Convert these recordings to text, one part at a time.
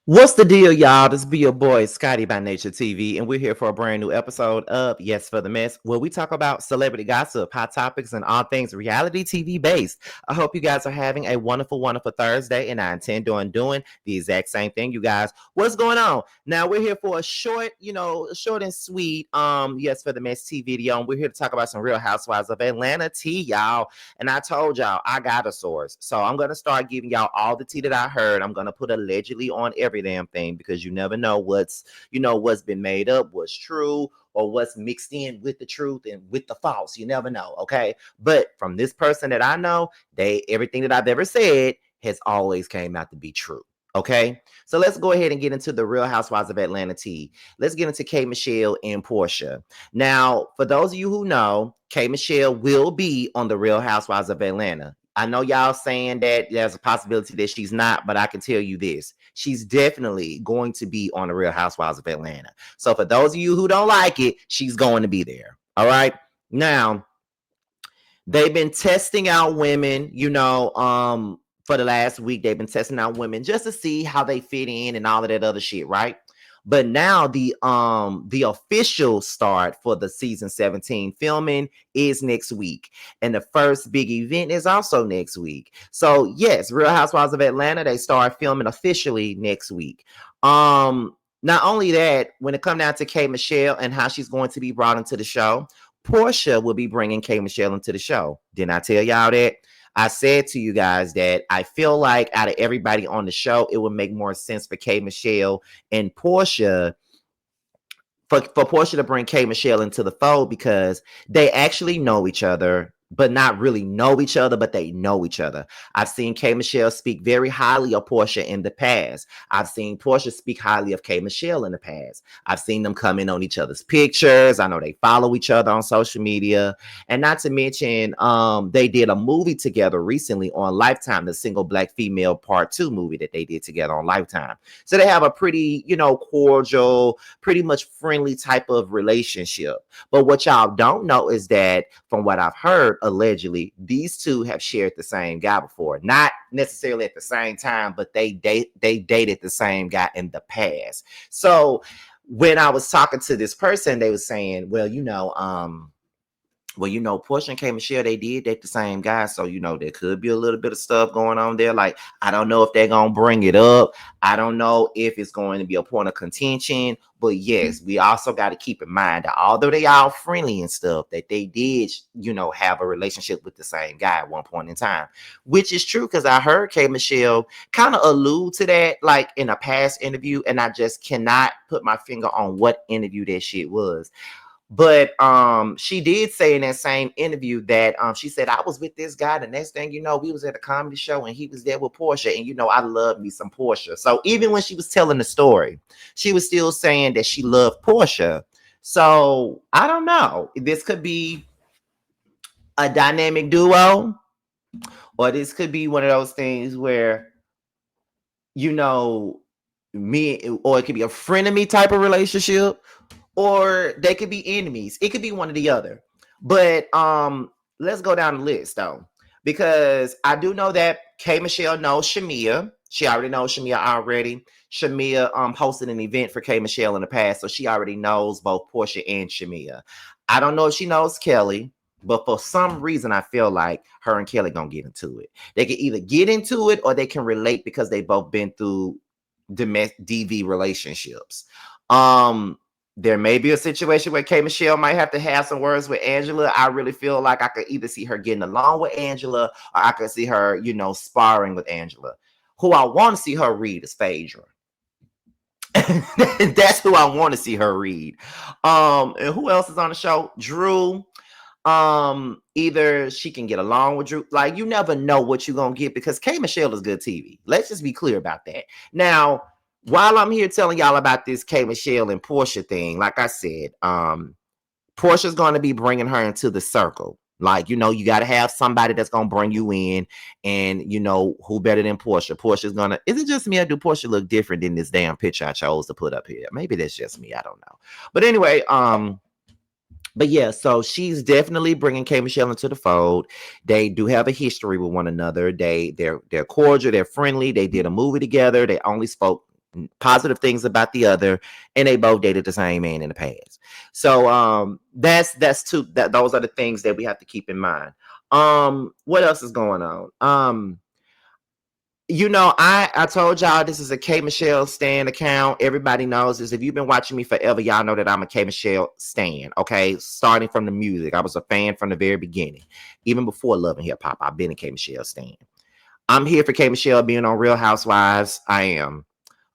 What's the deal, y'all? This be your boy Scotty by Nature TV, and we're here for a brand new episode of Yes for the Mess, where we talk about celebrity gossip, hot topics, and all things reality TV based. I hope you guys are having a wonderful, wonderful Thursday, and I intend on doing the exact same thing, you guys. What's going on? Now we're here for a short, short and sweet, Yes for the Mess tea video, and we're here to talk about some Real Housewives of Atlanta tea, y'all. And I told y'all I got a source, so I'm gonna start giving y'all all the tea that I heard. I'm gonna put allegedly on every damn thing because you never know what's been made up, what's true, or what's mixed in with the truth and with the false. You never know, okay? But from this person that I know, they everything that I've ever said has always came out to be true. Okay, so let's go ahead and get into the Real Housewives of Atlanta tea. Let's get into K Michelle and Porsha. Now, for those of you who know, K Michelle will be on the Real Housewives of Atlanta. I know y'all saying that there's a possibility that she's not, but I can tell you this. She's definitely going to be on the Real Housewives of Atlanta. So for those of you who don't like it, she's going to be there. All right. Now, they've been testing out women, for the last week. They've been testing out women just to see how they fit in and all of that other shit, right? But now the official start for the season 17 filming is next week. And the first big event is also next week. So yes, Real Housewives of Atlanta, they start filming officially next week. Not only that, when it comes down to K Michelle and how she's going to be brought into the show, Porsha will be bringing K Michelle into the show. Didn't I tell y'all that? I said to you guys that I feel like out of everybody on the show, it would make more sense for K Michelle and Porsha for Porsha to bring K Michelle into the fold because they actually know each other, but not really know each other, but they know each other. I've seen K Michelle speak very highly of Porsha in the past. I've seen Porsha speak highly of K Michelle in the past. I've seen them come in on each other's pictures. I know they follow each other on social media. And not to mention, they did a movie together recently on Lifetime, the Single Black Female Part 2 movie that they did together on Lifetime. So they have a pretty, cordial, pretty much friendly type of relationship. But what y'all don't know is that from what I've heard, allegedly, these two have shared the same guy before. Not necessarily at the same time, but they dated the same guy in the past. So when I was talking to this person, they were saying, Porsha and K Michelle, they did date the same guy. So, there could be a little bit of stuff going on there. Like, I don't know if they're going to bring it up. I don't know if it's going to be a point of contention. But yes, we also got to keep in mind that although they all friendly and stuff, that they did, have a relationship with the same guy at one point in time, which is true because I heard K Michelle kind of allude to that like in a past interview. And I just cannot put my finger on what interview that shit was. But she did say in that same interview that she said, I was with this guy. The next thing you know, we was at a comedy show and he was there with Porsha. And I love me some Porsha. So even when she was telling the story, she was still saying that she loved Porsha. So I don't know. This could be a dynamic duo, or this could be one of those things where, me, or it could be a frenemy type of relationship, or they could be enemies. It could be one or the other. But let's go down the list though, because I do know that K Michelle knows Shamia. She already knows Shamia already. Shamia hosted an event for K Michelle in the past, so she already knows both Porsha and Shamia. I don't know if she knows Kelly, but for some reason I feel like her and Kelly gonna get into it. They can either get into it or they can relate because they both been through DV relationships. There may be a situation where K Michelle might have to have some words with Angela. I really feel like I could either see her getting along with Angela or I could see her, sparring with Angela. Who I want to see her read is Phaedra. That's who I want to see her read. And who else is on the show? Drew. Either she can get along with Drew. Like, you never know what you're gonna get because K Michelle is good TV. Let's just be clear about that. Now, while I'm here telling y'all about this K Michelle and Porsha thing, like I said, Porsha's going to be bringing her into the circle. Like, you got to have somebody that's going to bring you in, and who better than Porsha? Portia's going to, is it just me or do Porsha look different than this damn picture I chose to put up here? Maybe that's just me. I don't know. But anyway, but yeah, so she's definitely bringing K Michelle into the fold. They do have a history with one another. They're cordial, they're friendly. They did a movie together. They only spoke positive things about the other, and they both dated the same man in the past. So that's two that those are the things that we have to keep in mind. What else is going on? I told y'all this is a K Michelle Stan account. Everybody knows this. If you've been watching me forever, y'all know that I'm a K Michelle Stan. Okay, starting from the music, I was a fan from the very beginning, even before Love and Hip Hop. I've been a K Michelle Stan. I'm here for K Michelle being on Real Housewives. I am.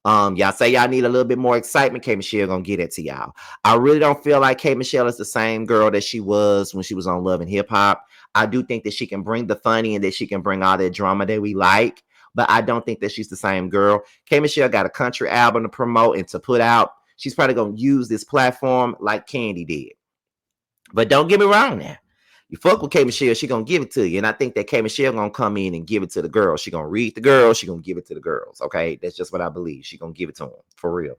Y'all say y'all need a little bit more excitement. K Michelle gonna get it to y'all. I really don't feel like K Michelle is the same girl that she was when she was on Love and Hip Hop. I do think that she can bring the funny and that she can bring all that drama that we like, but I don't think that she's the same girl. K Michelle got a country album to promote and to put out. She's probably gonna use this platform like Candy did. But don't get me wrong now. You fuck with K Michelle, she gonna give it to you. And I think that K Michelle gonna come in and give it to the girls. She gonna read the girls, she gonna give it to the girls. Okay, that's just what I believe. She gonna give it to them for real.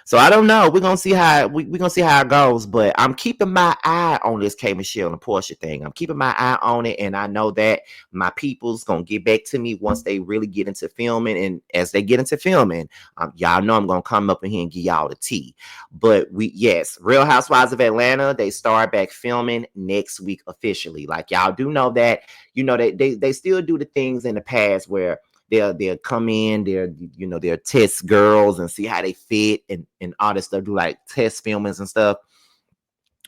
So I don't know. We're gonna see how we're gonna see how it goes. But I'm keeping my eye on this K Michelle and Porsha thing. I'm keeping my eye on it, and I know that my people's gonna get back to me once they really get into filming. And as they get into filming, y'all know I'm gonna come up in here and give y'all the tea. But Real Housewives of Atlanta, they start back filming next week officially. Like y'all do know that, they still do the things in the past where they'll come in, they'll test girls and see how they fit and all this stuff, do like test filmings and stuff.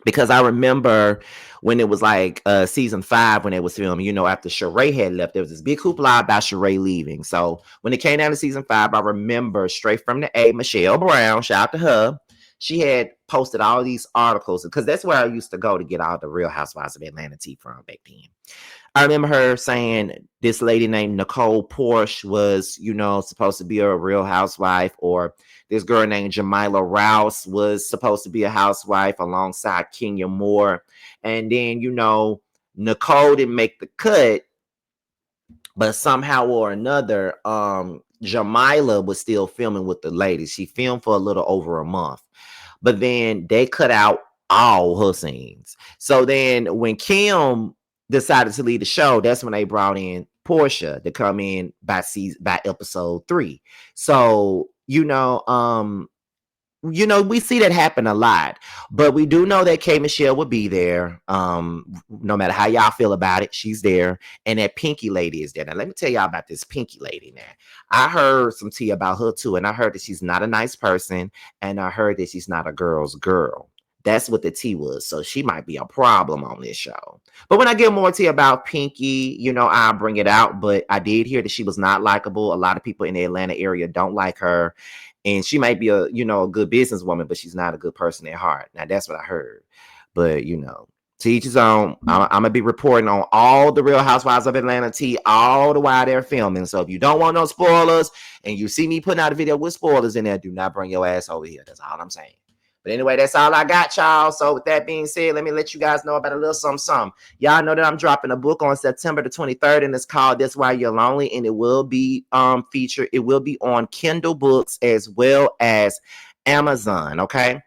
Because I remember when it was like season 5 when they was filming, after Sheree had left, there was this big hoopla about Sheree leaving. So when it came down to season 5, I remember straight from the A, Michelle Brown, shout out to her. She had posted all these articles because that's where I used to go to get all the Real Housewives of Atlanta tea from back then. I remember her saying this lady named Nicole Porsha was, supposed to be a Real Housewife, or this girl named Jamila Rouse was supposed to be a housewife alongside Kenya Moore. And then, Nicole didn't make the cut, but somehow or another, Jamila was still filming with the ladies. She filmed for a little over a month, but then they cut out all her scenes. So then when Kim decided to leave the show, that's when they brought in Porsha to come in by episode 3. So, we see that happen a lot, but we do know that K Michelle will be there. No matter how y'all feel about it, she's there. And that Pinky lady is there. Now, let me tell y'all about this Pinky lady now. I heard some tea about her too, and I heard that she's not a nice person, and I heard that she's not a girl's girl. That's what the tea was. So she might be a problem on this show. But when I get more tea about Pinky, I'll bring it out. But I did hear that she was not likable. A lot of people in the Atlanta area don't like her. And she might be a good businesswoman, but she's not a good person at heart. Now, that's what I heard. But, to each his own. I'm going to be reporting on all the Real Housewives of Atlanta tea all the while they're filming. So if you don't want no spoilers and you see me putting out a video with spoilers in there, do not bring your ass over here. That's all I'm saying. But anyway, that's all I got, y'all. So with that being said, let me let you guys know about a little something. Y'all know that I'm dropping a book on September the 23rd, and it's called That's Why You're Lonely, and it will be featured. It will be on Kindle books as well as Amazon, okay?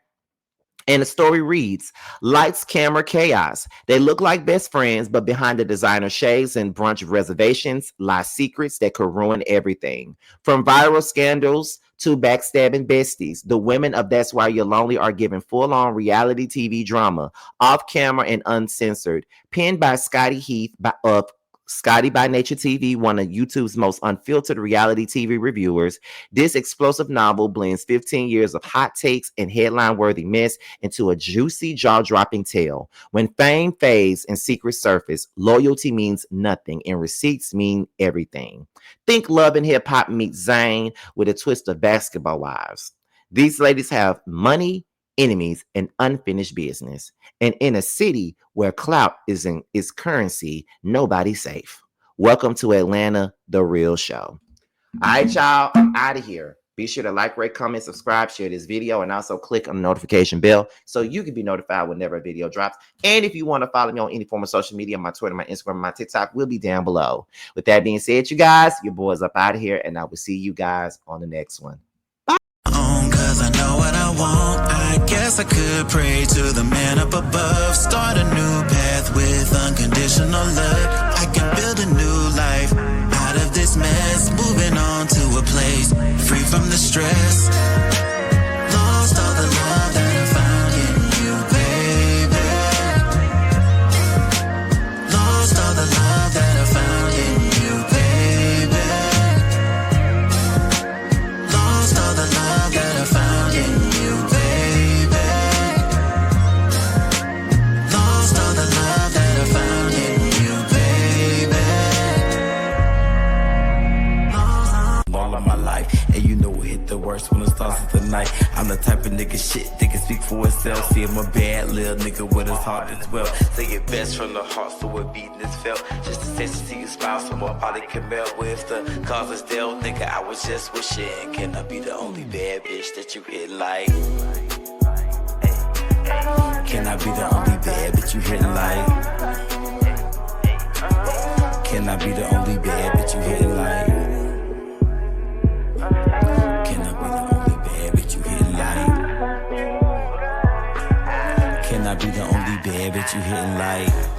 And the story reads, lights, camera, chaos. They look like best friends, but behind the designer shades and brunch reservations lie secrets that could ruin everything. From viral scandals to backstabbing besties, the women of That's Why You're Lonely are given full-on reality TV drama, off camera and uncensored, penned by Scotty Heath of Scotty by Nature TV, one of YouTube's most unfiltered reality TV reviewers. This explosive novel blends 15 years of hot takes and headline-worthy mess into a juicy, jaw-dropping tale. When fame fades and secrets surface, loyalty means nothing and receipts mean everything. Think Love and Hip Hop meets Zayn with a twist of Basketball Wives. These ladies have money, enemies, and unfinished business. And in a city where clout is currency, nobody's safe. Welcome to Atlanta, the real show. All right, y'all, I'm out of here. Be sure to like, rate, comment, subscribe, share this video, and also click on the notification bell so you can be notified whenever a video drops. And if you want to follow me on any form of social media, my Twitter, my Instagram, my TikTok will be down below. With that being said, you guys, your boy's up out of here, and I will see you guys on the next one. Cause I know what I want. I guess I could pray to the man up above. Start a new path with unconditional love. I can build a new life out of this mess. Moving on to a place free from the stress. Lost all the love that I found in you, baby. Lost all the love that I found in you, baby. Lost all the love that I found in you, baby. Lost all the love that I found in you, baby. All of my life, and you know it hit the worst when it starts with the night. I'm the type of nigga shit that can speak for itself. See, I'm a bad little nigga with his heart as well. Say it best from the heart, so it beating is felt. Just a sense to see you smile, so my body can melt. With the cause is still, nigga, I was just wishing. Can I be the only bad bitch that you hit like? Can I be the only bad bitch you hit like? Can I be the only bad bitch you hit like? Can I be the only bad bitch you hitting like? Can I be the only bad bitch you hitting like?